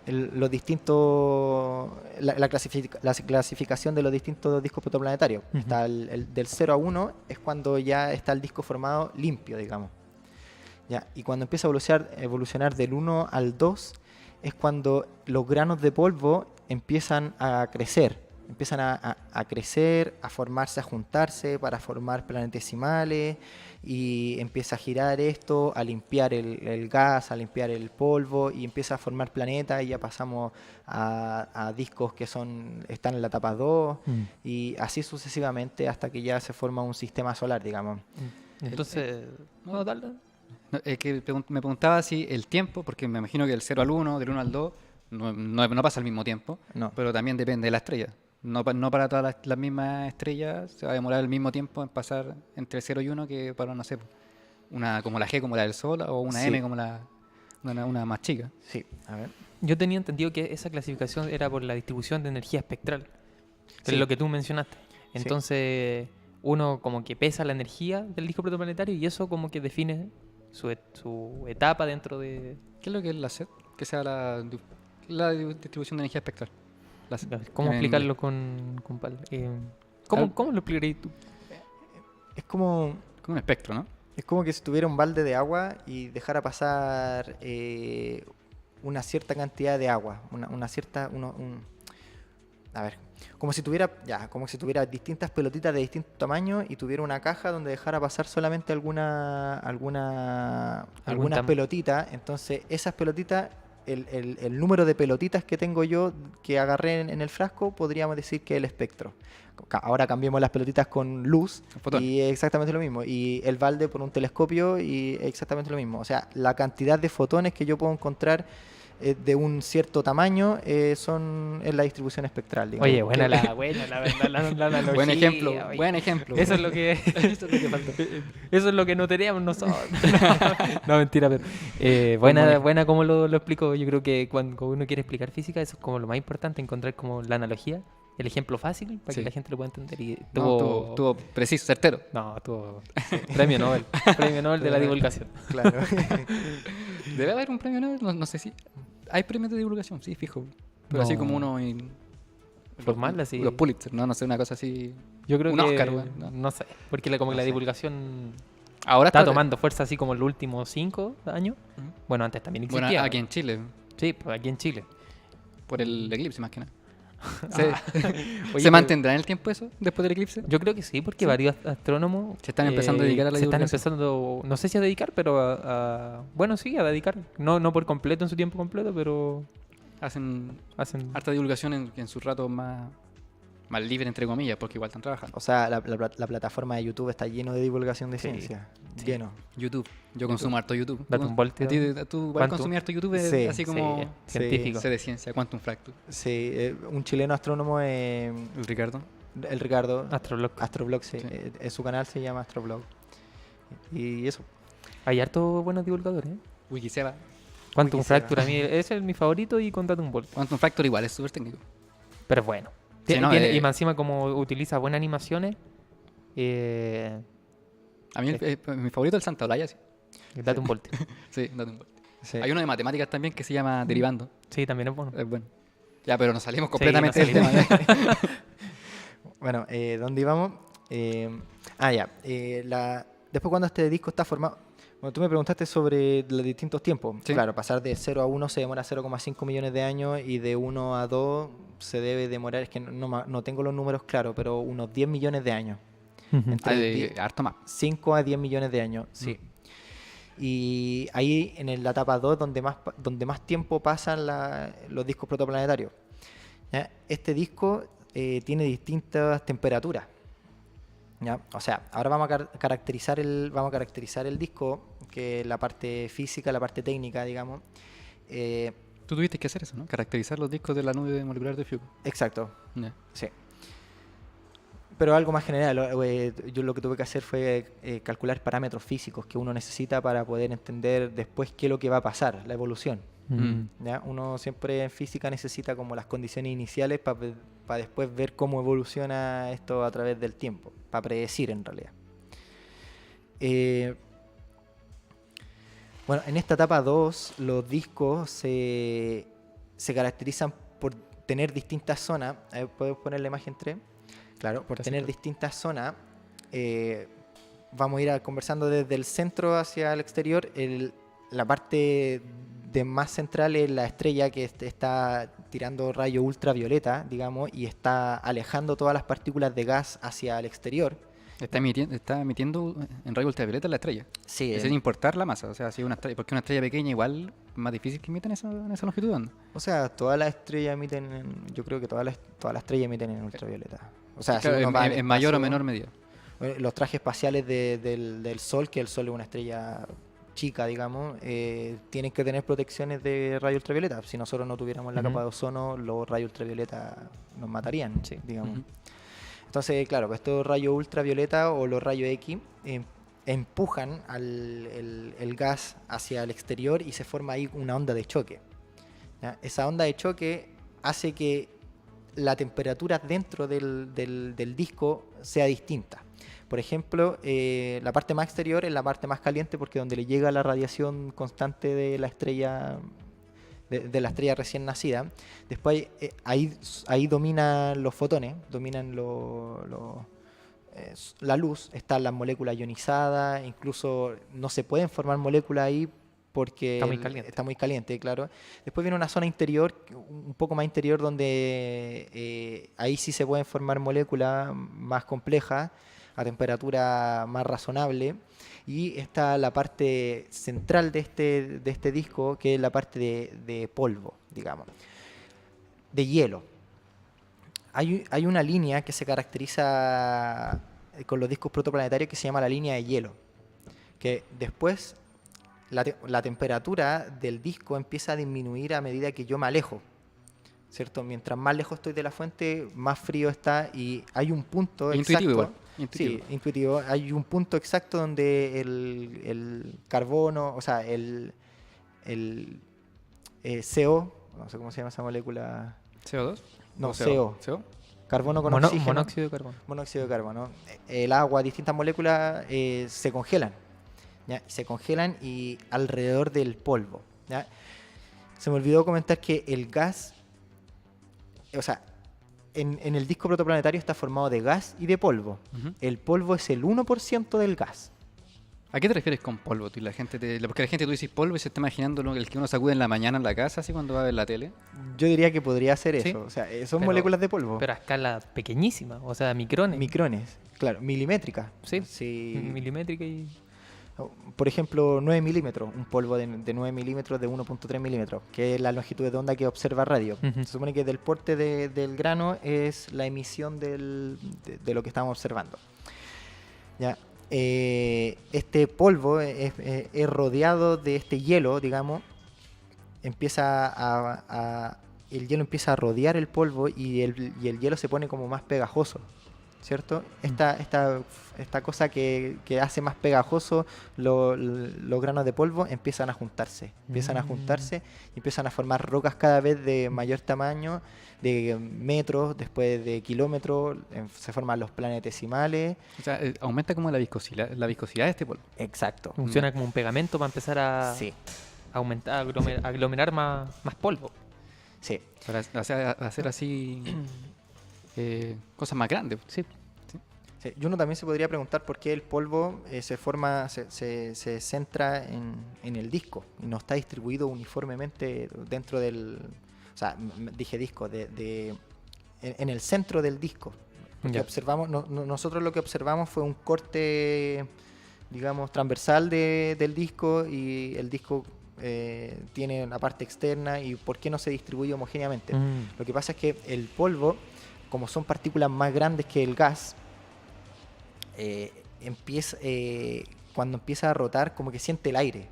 los distintos, la clasificación de los distintos discos protoplanetarios. Ujú. Está del 0 a 1 es cuando ya está el disco formado limpio, digamos. Ya, y cuando empieza a evolucionar del 1 al 2 es cuando los granos de polvo empiezan a crecer. Empiezan a crecer, a formarse, a juntarse para formar planetesimales, y empieza a girar esto, a limpiar el gas, a limpiar el polvo, y empieza a formar planetas, y ya pasamos a discos que están en la etapa 2, y así sucesivamente hasta que ya se forma un sistema solar, digamos. Entonces, no, dale. No, es que me preguntaba si el tiempo, porque me imagino que del 0 al 1, del 1 al 2, no pasa al mismo tiempo, No. pero también depende de la estrella. No para todas las mismas estrellas se va a demorar el mismo tiempo en pasar entre 0 y 1 que para, no sé, una como la G, como la del Sol, o una Sí. M como la una más chica. Sí, a ver. Yo tenía entendido que esa clasificación era por la distribución de energía espectral, que Sí. es lo que tú mencionaste. Entonces, uno como que pesa la energía del disco protoplanetario y eso como que define su etapa dentro de... ¿Qué es lo que es la SED? Que sea la distribución de energía espectral. La SED, ¿Cómo en explicarlo con ¿cómo lo explicarías tú? Es como, inglés. Como un espectro, ¿no? es como que si tuviera un balde de agua y dejara pasar una cierta cantidad de agua, una cierta, a ver, como si tuviera distintas pelotitas de distinto tamaño y tuviera una caja donde dejara pasar solamente algunas pelotitas. Entonces esas pelotitas, el número de pelotitas que tengo yo que agarré en el frasco, podríamos decir que es el espectro. Ahora cambiemos las pelotitas con luz Fotón. y es exactamente lo mismo. Y el balde por un telescopio y es exactamente lo mismo. O sea, la cantidad de fotones que yo puedo encontrar de un cierto tamaño es la distribución espectral, digamos. Oye, buena la analogía. Buen ejemplo, oye. buen ejemplo. Eso es lo que Eso es lo que falta. eso es lo que no teníamos nosotros. No, mentira, pero buena como lo explico. Yo creo que cuando uno quiere explicar física, eso es como lo más importante, encontrar como la analogía, el ejemplo fácil para Sí. que la gente lo pueda entender. Y No, tuvo preciso, certero. No, tuvo premio Nobel. Premio Nobel de la divulgación. Claro. Debe haber un premio Nobel, no sé si. Hay premios de divulgación, sí, fijo. Pero No. así como uno. Formal, así. Los Pulitzer, no sé, una cosa así. Yo creo Un que Oscar, güey, no. no. sé, porque como que No la sé. divulgación Ahora está tomando fuerza así como en los últimos 5 años. Ujú. Bueno, antes también existía. Bueno, aquí en Chile, Sí, pues aquí en Chile. por el eclipse más que nada. Oye, ¿Se mantendrá en el tiempo eso después del eclipse? Yo creo que sí, porque Sí. varios astrónomos Se están empezando a dedicar a la se están divulgación. empezando, no sé si a dedicar, pero bueno, sí, a dedicar. No por completo en su tiempo completo, pero Hacen hacen... harta divulgación en sus ratos más libre, entre comillas, porque igual están trabajando. O sea, la plataforma de YouTube está lleno de divulgación de Sí, ciencia. sí. Lleno. YouTube. Yo consumo harto YouTube. Date un voltio. ¿Tú igual ¿Cuánto? consumís harto YouTube? Sí, Así como Sí, científico. sé de ciencia, Quantum Fracture. Sí, un chileno astrónomo, El Ricardo. el Ricardo, Astroblog. Astroblog, sí. Sí. Su canal se llama Astroblog. Y eso. Hay hartos buenos divulgadores, ¿eh? Wikiseba. Quantum Wikiseba. Fracture a mí ese es mi favorito y con Datum Bolt. Quantum Fracture igual es súper técnico. Pero es bueno. Sí, no, Y más encima como utiliza buenas animaciones, A mí mi favorito es el Santa Olaya, sí. Datum Bolt. Sí, date un vuelta. Sí. Hay uno de matemáticas también que se llama Derivando. Sí, también es bueno. Es bueno. Ya, pero nos salimos Sí, completamente nos del tema. ¿eh? Bueno, ¿dónde íbamos? Ya. Después cuando este disco está formado... Bueno, tú me preguntaste sobre los distintos tiempos. Sí. Claro, pasar de 0 a 1 se demora 0,5 millones de años y de 1 a 2 se debe demorar, es que no tengo los números claros, pero unos 10 millones de años. Entre Harto más. 5 a 10 millones de años, sí. Y ahí en la etapa 2 donde más tiempo pasan los discos protoplanetarios. ¿Ya? Este disco tiene distintas temperaturas. ¿Ya? O sea, ahora vamos a caracterizar el disco, que es la parte física, la parte técnica, digamos. Tú tuviste que hacer eso, ¿no? Caracterizar los discos de la nube molecular de Fugo. Exacto, Ya. sí. Pero algo más general, yo lo que tuve que hacer fue calcular parámetros físicos que uno necesita para poder entender después qué es lo que va a pasar, la evolución. ¿Ya? Uno siempre en física necesita como las condiciones iniciales para después ver cómo evoluciona esto a través del tiempo, para predecir en realidad. Bueno, en esta etapa 2 los discos se caracterizan por tener distintas zonas. ¿Puedes poner la imagen 3? Claro, por tener distintas zonas. Vamos a ir conversando desde el centro hacia el exterior. La parte más central es la estrella que está tirando rayo ultravioleta, digamos, y está alejando todas las partículas de gas hacia el exterior. Está emitiendo en rayo ultravioleta la estrella. Sí, Sin importar la masa. O sea, si una estrella, porque una estrella pequeña igual es más difícil que emiten en esa longitud de onda. o sea, todas las estrellas emiten, yo creo que todas las estrellas emiten en ultravioleta. O sea, Claro, si uno va al en mayor o espacio, menor medida. los trajes espaciales del Sol, que el Sol es una estrella chica, digamos, tienen que tener protecciones de rayo ultravioleta. Si nosotros no tuviéramos la Ujú. capa de ozono, los rayos ultravioleta nos matarían, Sí. digamos. Ujú. Entonces, claro, pues estos rayos ultravioleta o los rayos X empujan el gas hacia el exterior y se forma ahí una onda de choque. ¿Ya? Esa onda de choque hace que la temperatura dentro del disco sea distinta. Por ejemplo, la parte más exterior es la parte más caliente porque donde le llega la radiación constante de la estrella de la estrella recién nacida. Después ahí dominan los fotones, dominan la luz, están las moléculas ionizadas, incluso no se pueden formar moléculas ahí porque está muy caliente, claro. Después viene una zona interior, un poco más interior, donde ahí sí se pueden formar moléculas más complejas a temperatura más razonable. Y está la parte central de este disco, que es la parte de polvo, digamos, de hielo. Hay una línea que se caracteriza con los discos protoplanetarios que se llama la línea de hielo, que después la temperatura del disco empieza a disminuir a medida que yo me alejo, ¿cierto? Mientras más lejos estoy de la fuente, más frío está, y hay un punto intuitivo exacto. Intuitivo. Sí, intuitivo. Hay un punto exacto donde el carbono, o sea, el CO, no sé cómo se llama esa molécula. ¿CO2? No, ¿O CO. CO? Carbono con oxígeno. Monóxido de carbono. Monóxido de carbono. El agua, distintas moléculas se congelan. ¿Ya? Se congelan y alrededor del polvo. ¿Ya? Se me olvidó comentar que el gas, o sea, en el disco protoplanetario está formado de gas y de polvo. Ujú. El polvo es el 1% del gas. ¿A qué te refieres con polvo? Porque la gente tú dices polvo y se está imaginando el que uno sacude en la mañana en la casa, así cuando va a ver la tele. Yo diría que podría ser Sí. eso. O sea, son Pero- moléculas de polvo. Pero a escala pequeñísima, o sea, micrones. Micrones, claro, milimétricas. Sí. Sí. Milimétrica y... Por ejemplo, 9 milímetros, un polvo de 9 milímetros de 1.3 milímetros, que es la longitud de onda que observa radio. Ujú. Se supone que del porte del grano es la emisión de lo que estamos observando. ¿Ya? Este polvo es rodeado de este hielo, digamos, el hielo empieza a rodear el polvo y el hielo se pone como más pegajoso, ¿cierto? Esta cosa que hace más pegajoso los granos de polvo empiezan a juntarse, y empiezan a formar rocas cada vez de mayor tamaño, de metros, después de kilómetros, se forman los planetesimales. O sea, aumenta como la viscosidad de este polvo. Exacto. Funciona como un pegamento para empezar a Sí, aumentar, aglomerar más polvo. sí. Para hacer así cosas más grandes. Sí. Sí, y uno también se podría preguntar por qué el polvo se centra en el disco y no está distribuido uniformemente dentro del... O sea, dije disco, en el centro del disco. Porque Ya. observamos, nosotros lo que observamos fue un corte, digamos, transversal del disco, y el disco tiene una parte externa. ¿Y por qué no se distribuye homogéneamente? Lo que pasa es que el polvo, como son partículas más grandes que el gas, cuando empieza a rotar, como que siente el aire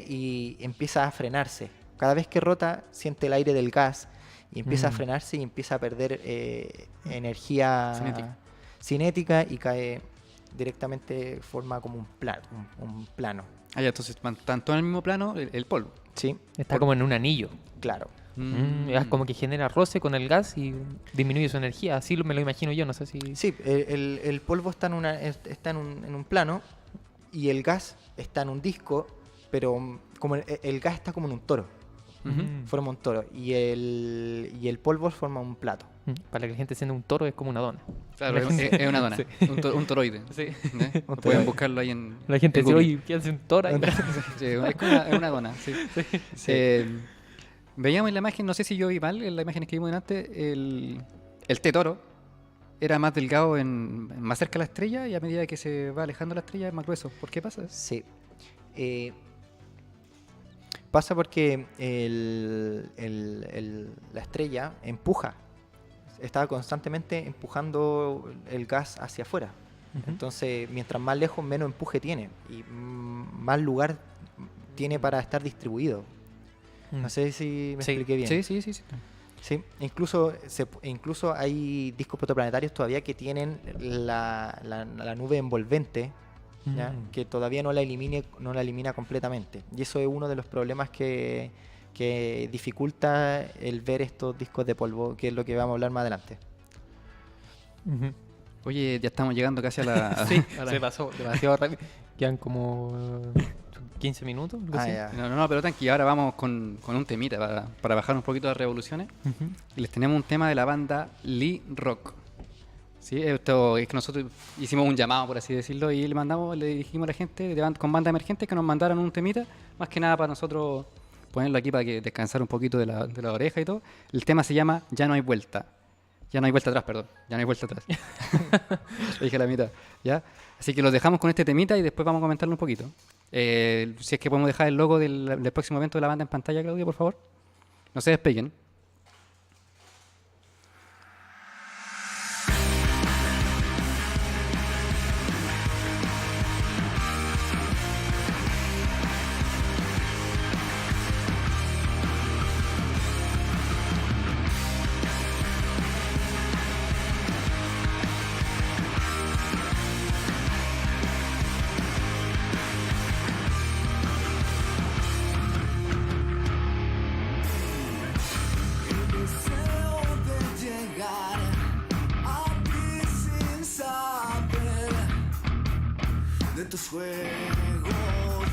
y empieza a frenarse. Cada vez que rota, siente el aire del gas y empieza a frenarse y empieza a perder energía cinética y cae directamente, forma como un plano. Ah, ya, entonces están todos en el mismo plano el polvo. Sí, Está como en un anillo. claro. Es como que genera roce con el gas y disminuye su energía. Así me lo imagino yo, no sé si... Sí, el polvo está en un plano y el gas está en un disco, pero como el gas está como en un toro, forma un toro, y el polvo forma un plato. Para que la gente sienta un toro es como una dona. Claro, es una dona, Sí. un toroide. Sí. ¿Eh? Un Pueden toroide. buscarlo ahí en La gente en dice, Google. oye, ¿qué hace un toro ahí? Sí, es como es una dona, sí. Veíamos en la imagen, no sé si yo vi mal, en las imágenes que vimos antes, el T-toro era más delgado más cerca de la estrella, y a medida que se va alejando la estrella es más grueso. ¿Por qué pasa? Sí. Pasa porque la estrella empuja. Está constantemente empujando el gas hacia afuera. Entonces, mientras más lejos, menos empuje tiene y más lugar tiene para estar distribuido. No sé si me Sí. expliqué bien. Sí. Sí, incluso hay discos protoplanetarios todavía que tienen la nube envolvente ¿ya? Que todavía no la elimina completamente. Y eso es uno de los problemas que dificulta el ver estos discos de polvo, que es lo que vamos a hablar más adelante. Ujú. Oye, ya estamos llegando casi a la... Sí, a la- se pasó demasiado rápido. Quedan como 15 minutos. algo así. Ya. No, pero tranqui, ahora vamos con un temita para bajar un poquito las revoluciones. Ujú. Y les tenemos un tema de la banda Lee Rock. ¿Sí? Esto es que nosotros hicimos un llamado, por así decirlo, y le dijimos a la gente con banda emergente que nos mandaran un temita, más que nada para nosotros ponerlo aquí para que descansar un poquito de la oreja y todo. El tema se llama Ya no hay vuelta. Ya no hay vuelta atrás, perdón. Ya no hay vuelta atrás. Lo dije a la mitad. ¿Ya? Así que los dejamos con este temita y después vamos a comentarlo un poquito. Si es que podemos dejar el logo del próximo evento de la banda en pantalla, Claudia, por favor. No se despeguen. Deseo de llegar a ti sin saber de tus juegos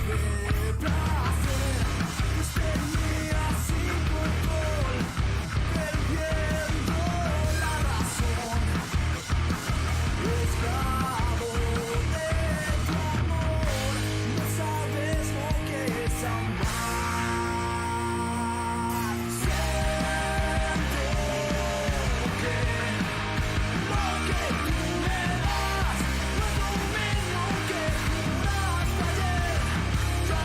de placer, misterias sin control, perdiendo la razón, esclavo de tu amor, no sabes lo que es amar. Ya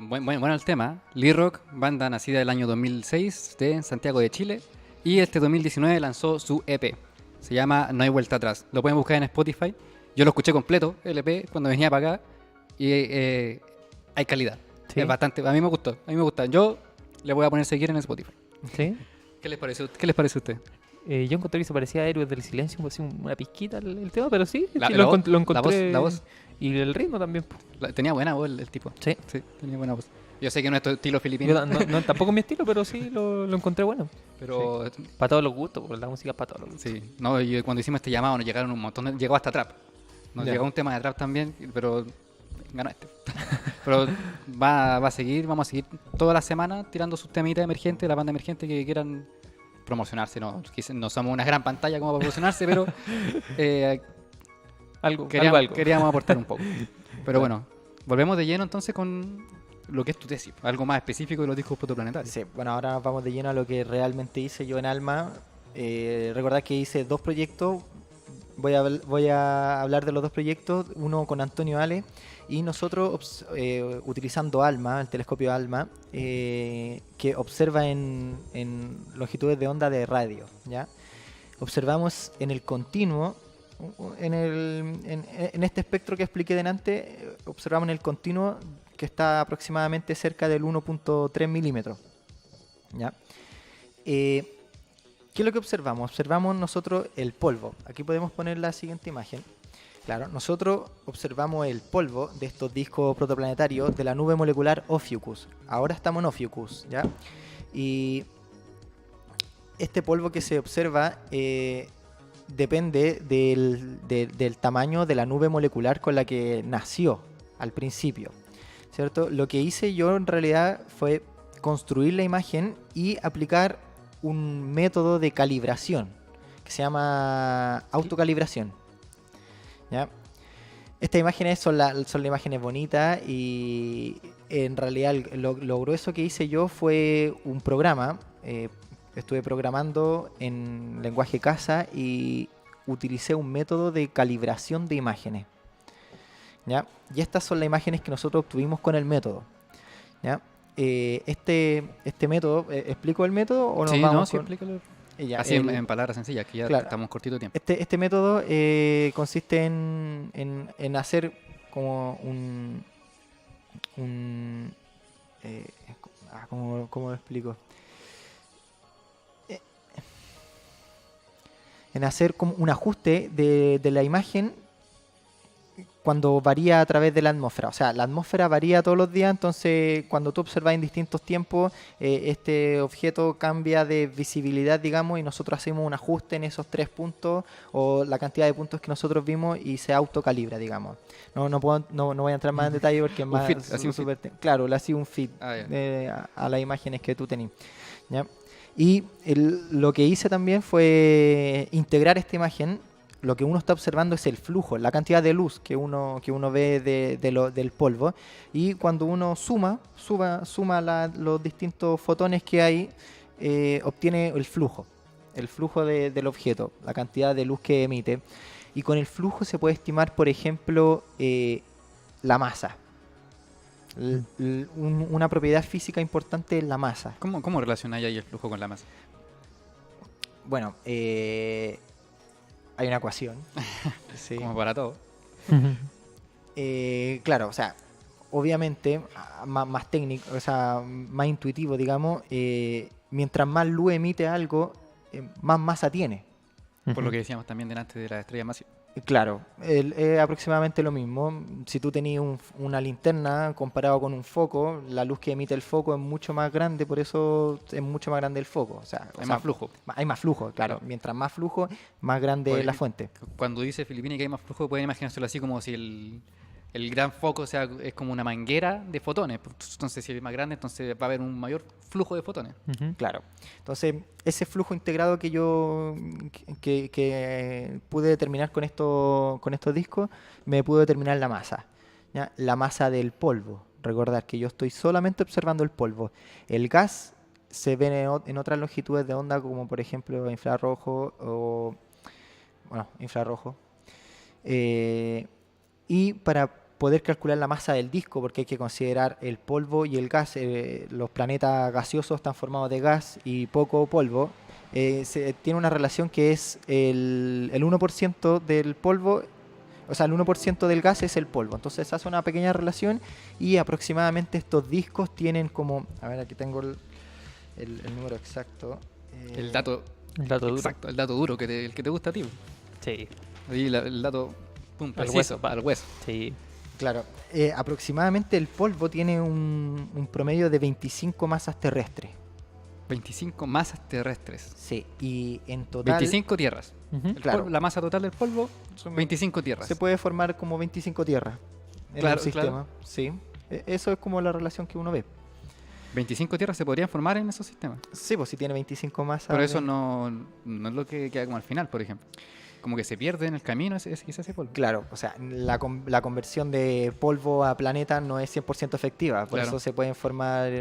bueno el tema. Lee Rock, banda nacida el año 2006 de Santiago de Chile. Y este 2019 lanzó su EP. Se llama No hay vuelta atrás. Lo pueden buscar en Spotify. Yo lo escuché completo, el EP, cuando venía para acá. Y hay calidad. Sí. Es bastante. A mí me gustó. A mí me gusta. Yo le voy a poner seguir en Spotify. ¿Sí? ¿Qué les parece, qué les parece a usted? Yo encontré que se parecía a Héroes del Silencio, así una pizquita el tema, pero sí, La- sí, la lo, voz- lo encontré. la voz. Y el ritmo también. Po. Tenía buena voz el tipo. Sí. Sí, tenía buena voz. Yo sé que no es tu estilo filipino, Yo tampoco es mi estilo, pero sí lo encontré bueno. pero Para todos los gustos, porque la música es para todos los gustos. sí. No, y cuando hicimos este llamado nos llegaron un montón llegó hasta trap. Nos Ya. llegó un tema de trap también, pero ganó este. Pero va a seguir, vamos a seguir toda la semana tirando sus temitas emergentes, la banda emergente que quieran promocionarse. No somos una gran pantalla como para promocionarse, pero Algo. queríamos aportar un poco. Pero bueno, volvemos de lleno entonces con lo que es tu tesis, algo más específico de los discos protoplanetarios. Sí, bueno, ahora nos vamos de lleno a lo que realmente hice yo en Alma. Recordad que hice 2 proyectos. Voy a hablar de los 2 proyectos, uno con Antonio Ale y nosotros utilizando ALMA, el telescopio ALMA, que observa en longitudes de onda de radio, ¿ya? Observamos en el continuo, en este espectro que expliqué delante, observamos en el continuo que está aproximadamente cerca del 1.3 milímetros, ¿ya? ¿Qué es lo que observamos? Observamos nosotros el polvo. Aquí podemos poner la siguiente imagen. Claro, nosotros observamos el polvo de estos discos protoplanetarios de la nube molecular Ophiuchus. Ahora estamos en Ophiuchus, ¿ya? Y este polvo que se observa depende del tamaño de la nube molecular con la que nació al principio, ¿cierto? Lo que hice yo en realidad fue construir la imagen y aplicar un método de calibración que se llama autocalibración, ¿ya? Estas imágenes son las imágenes bonitas y en realidad lo grueso que hice yo fue un programa. Estuve programando en lenguaje casa y utilicé un método de calibración de imágenes, ¿ya? Y estas son las imágenes que nosotros obtuvimos con el método, ¿ya? Este método, ¿explico el método o nos Sí, vamos sí, con- explícalo. Ya, Así en palabras sencillas, que ya claro. estamos cortito de tiempo. Este método consiste en hacer como ¿cómo lo explico? En hacer como un ajuste de la imagen cuando varía a través de la atmósfera. O sea, la atmósfera varía todos los días, entonces cuando tú observas en distintos tiempos, este objeto cambia de visibilidad, digamos, y nosotros hacemos un ajuste en esos 3 puntos o la cantidad de puntos que nosotros vimos y se autocalibra, digamos. No voy a entrar más en detalle porque es Un más... fit, así un súper claro, le hacía un fit Ah, ya. a las imágenes que tú tenías, ¿ya? Y lo que hice también fue integrar esta imagen. Lo que uno está observando es el flujo, la cantidad de luz que uno ve del polvo. Y cuando uno suma los distintos fotones que hay, obtiene el flujo del objeto, la cantidad de luz que emite. Y con el flujo se puede estimar, por ejemplo, la masa. Una propiedad física importante es la masa. ¿Cómo relacionáis ahí el flujo con la masa? Bueno, hay una ecuación. Sí. Como para todo. Claro, o sea, obviamente, más técnico, o sea, más intuitivo, digamos, mientras más luz emite algo, más masa tiene. Por lo que decíamos también delante de la estrella masiva. Claro, es aproximadamente lo mismo. Si tú tenías una linterna comparado con un foco, la luz que emite el foco es mucho más grande, por eso es mucho más grande el foco. O sea, Hay más flujo. Hay más flujo, claro. Mientras más flujo, más grande Oye, es la fuente. Cuando dice Filipini que hay más flujo, pueden imaginárselo así como si el gran foco es como una manguera de fotones. Entonces, si es más grande, entonces va a haber un mayor flujo de fotones. Claro. Entonces, ese flujo integrado que yo que pude determinar con estos discos, me pudo determinar la masa, ¿ya? La masa del polvo. Recordar que yo estoy solamente observando el polvo. El gas se ve en otras longitudes de onda, como por ejemplo infrarrojo o... Bueno, infrarrojo. Y para poder calcular la masa del disco, porque hay que considerar el polvo y el gas. Los planetas gaseosos están formados de gas y poco polvo. Tiene una relación que es el 1% del polvo, o sea, el 1% del gas es el polvo. Entonces hace una pequeña relación y aproximadamente estos discos tienen como... A ver, aquí tengo el número exacto. El dato El dato duro. exacto, el dato duro, el que te gusta a ti. Sí, Ahí el dato, pum, Al preciso, hueso, al hueso. sí. Claro, aproximadamente el polvo tiene un promedio de 25 masas terrestres. 25 masas terrestres. Sí, y en total 25 tierras. Ujú. Claro. La masa total del polvo, son 25 tierras. se puede formar como 25 tierras en Claro, el sistema. Sí, eso es como la relación que uno ve. 25 tierras se podrían formar en esos sistemas. Sí, pues si tiene 25 masas. Pero eso no es lo que queda como al final, por ejemplo. Como que se pierde en el camino ese polvo. Claro, o sea, la conversión de polvo a planeta no es 100% efectiva. Por Claro. eso se pueden formar,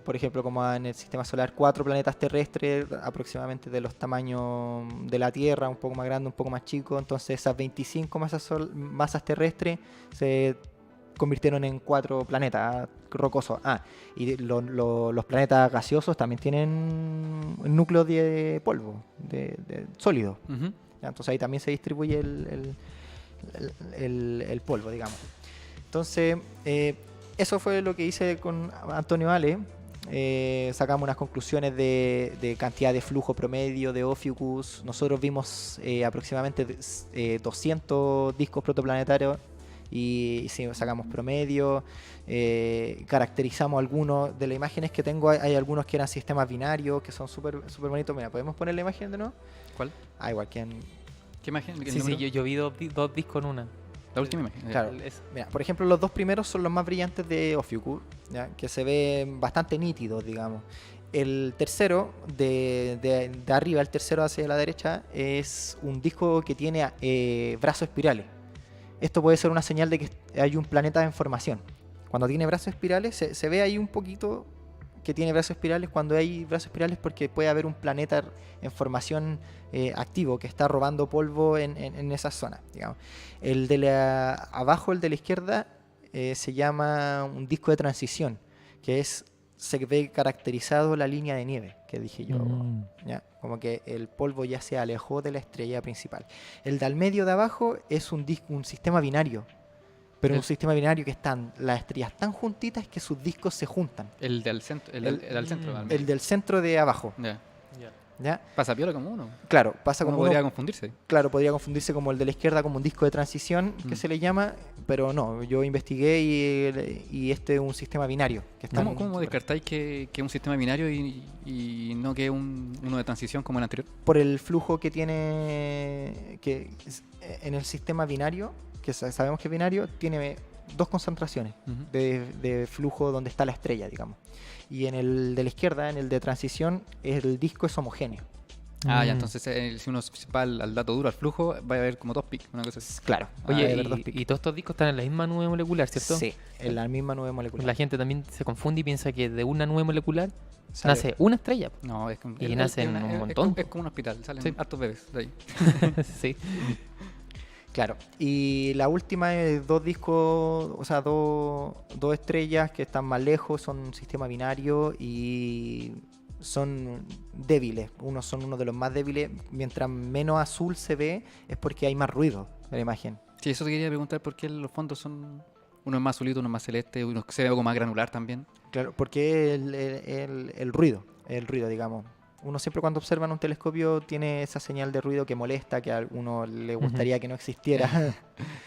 por ejemplo, como en el sistema solar, 4 planetas terrestres aproximadamente de los tamaños de la Tierra, un poco más grande, un poco más chico. Entonces esas 25 masas terrestres se convirtieron en 4 planetas rocosos. Y los planetas gaseosos también tienen núcleos de polvo, de sólido. Ujú. ¿Ya? Entonces ahí también se distribuye el polvo, digamos. Entonces, eso fue lo que hice con Antonio Ale. Sacamos unas conclusiones de cantidad de flujo promedio de Ophiuchus. Nosotros vimos aproximadamente 200 discos protoplanetarios y sí, sacamos promedio. Caracterizamos algunos de las imágenes que tengo. Hay algunos que eran sistemas binarios que son súper bonitos. Mira, ¿podemos poner la imagen de nuevo? ¿Cuál? Igual que en... ¿Qué imagen? ¿Qué Sí, sí, número? yo vi dos discos en una. La última imagen. Claro. Mira, por ejemplo, los dos primeros son los más brillantes de Ophiuchus, ¿ya? Que se ven bastante nítidos, digamos. El tercero, de arriba, el tercero hacia la derecha, es un disco que tiene brazos espirales. Esto puede ser una señal de que hay un planeta en formación. Cuando tiene brazos espirales, se ve ahí un poquito que tiene brazos espirales. Cuando hay brazos espirales, porque puede haber un planeta en formación activo que está robando polvo en esa zona, digamos. Abajo, el de la izquierda, se llama un disco de transición, que se ve caracterizado la línea de nieve, que dije yo. ¿Ya? Como que el polvo ya se alejó de la estrella principal. El de al medio de abajo es un sistema binario, pero un sistema binario que están las estrellas tan juntitas que sus discos se juntan. El del centro. El del centro. al El medio. del centro de abajo, Ya. ¿ya? Pasa piola como uno. Claro, pasa Uno como podría uno- confundirse. Claro, podría confundirse como el de la izquierda, como un disco de transición que se le llama, pero no, yo investigué y este es un sistema binario. Que está ¿Cómo descartáis que es un sistema binario y no que uno de transición como el anterior? Por el flujo que tiene en el sistema binario, que sabemos que es binario, tiene dos concentraciones Ujú. de flujo donde está la estrella, digamos. Y en el de la izquierda, en el de transición, el disco es homogéneo. Ah, ya, Mm. entonces si uno va al dato duro, al flujo, va a haber como dos picos, una cosa así. Claro. Oye, va a haber dos y picos. todos estos discos están en la misma nube molecular, ¿cierto? Sí, en la misma nube molecular. La gente también se confunde y piensa que de una nube molecular Sale- nace una estrella. No, es como, Y nacen un montón. Es como un hospital, salen Sí. hartos bebés de ahí. Sí. Claro, y la última es dos discos, o sea, dos estrellas que están más lejos, son un sistema binario y son débiles. Son uno de los más débiles. Mientras menos azul se ve, es porque hay más ruido de la imagen. Sí, eso te quería preguntar por qué los fondos son. Uno es más azulito, uno es más celeste, uno se ve algo más granular también. Claro, porque el ruido, digamos. Uno siempre cuando observa en un telescopio tiene esa señal de ruido que molesta, que a uno le gustaría que no existiera.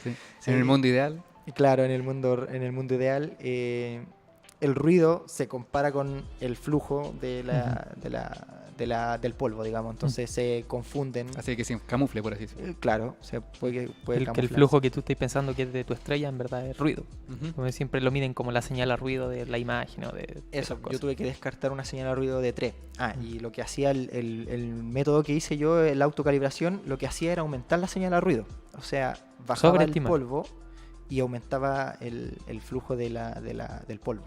Sí. Sí. En el mundo ideal. Y claro, en el mundo ideal, el ruido se compara con el flujo del polvo, digamos. Entonces se confunden. Así que se camufle, por así decirlo. Claro, se puede Que el camuflarse. flujo que tú estás pensando que es de tu estrella en verdad es ruido. Ujú. Como siempre lo miden como la señal a ruido de la imagen o de Eso, esas yo cosas. tuve que descartar una señal de ruido de 3. Y lo que hacía el método que hice yo, la autocalibración, lo que hacía era aumentar la señal de ruido. O sea, bajaba el Sobreestimar. polvo y aumentaba el flujo del polvo.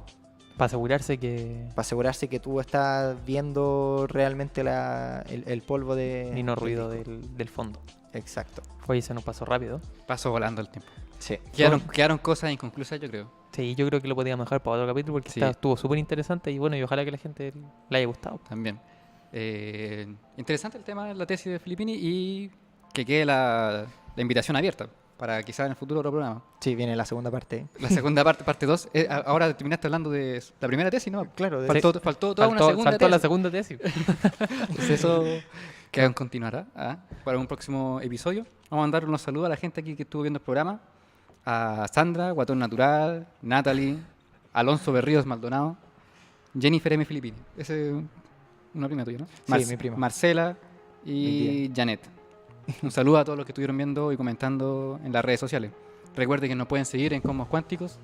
Para asegurarse que Para asegurarse que tú estás viendo realmente el polvo de... ni no del ruido disco. del fondo. Exacto. Oye, se nos pasó rápido. Pasó volando el tiempo. Sí. Quedaron cosas inconclusas, yo creo. Sí, yo creo que lo podíamos dejar para otro capítulo porque Sí. estuvo súper interesante y bueno, y ojalá que la gente le haya gustado. También. Interesante el tema de la tesis de Filippini y que quede la invitación abierta para quizás en el futuro otro programa. Sí, viene la segunda parte. La segunda parte 2. Ahora terminaste hablando de la primera tesis, ¿no? Claro, de Faltó toda una segunda Faltó la tesis. segunda tesis. Entonces eso que aún continuará para un próximo episodio. Vamos a mandar unos saludos a la gente aquí que estuvo viendo el programa. A Sandra, Guatón Natural, Natalie, Alonso Berríos Maldonado, Jennifer M. Filippini. Ese es una prima tuya, ¿no? Sí, mi prima. Marcela Mi y Janet. Un saludo a todos los que estuvieron viendo y comentando en las redes sociales. Recuerden que nos pueden seguir en Cosmos Cuánticos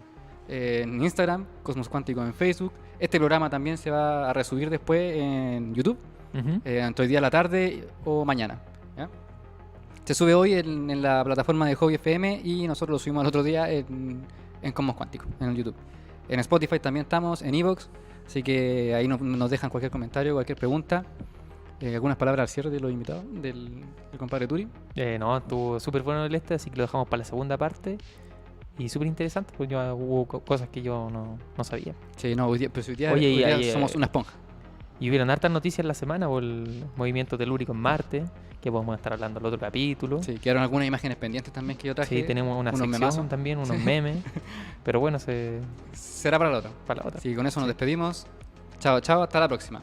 en Instagram, Cosmos Cuánticos en Facebook. Este programa también se va a resubir después en YouTube, Ujú. entre hoy día a la tarde o mañana. ¿Ya? Se sube hoy en la plataforma de Hobby FM y nosotros lo subimos el otro día en Cosmos Cuánticos, en el YouTube. En Spotify también estamos, en Evox, así que ahí nos dejan cualquier comentario, cualquier pregunta. Algunas palabras al cierre de los invitados, del compadre Turi. No, estuvo súper bueno el así que lo dejamos para la segunda parte. Y súper interesante, porque hubo cosas que yo no sabía. Sí, no, hoy día Oye, hoy día y somos una esponja. Y hubieron hartas noticias la semana por el movimiento telúrico en Marte, que podemos estar hablando en el otro capítulo. Sí, quedaron algunas imágenes pendientes también que yo traje. Sí, tenemos una unos sección memazos. también, unos memes. Pero bueno, Será para la otra. para la otra. Así que con eso nos despedimos. Chao, chao, hasta la próxima.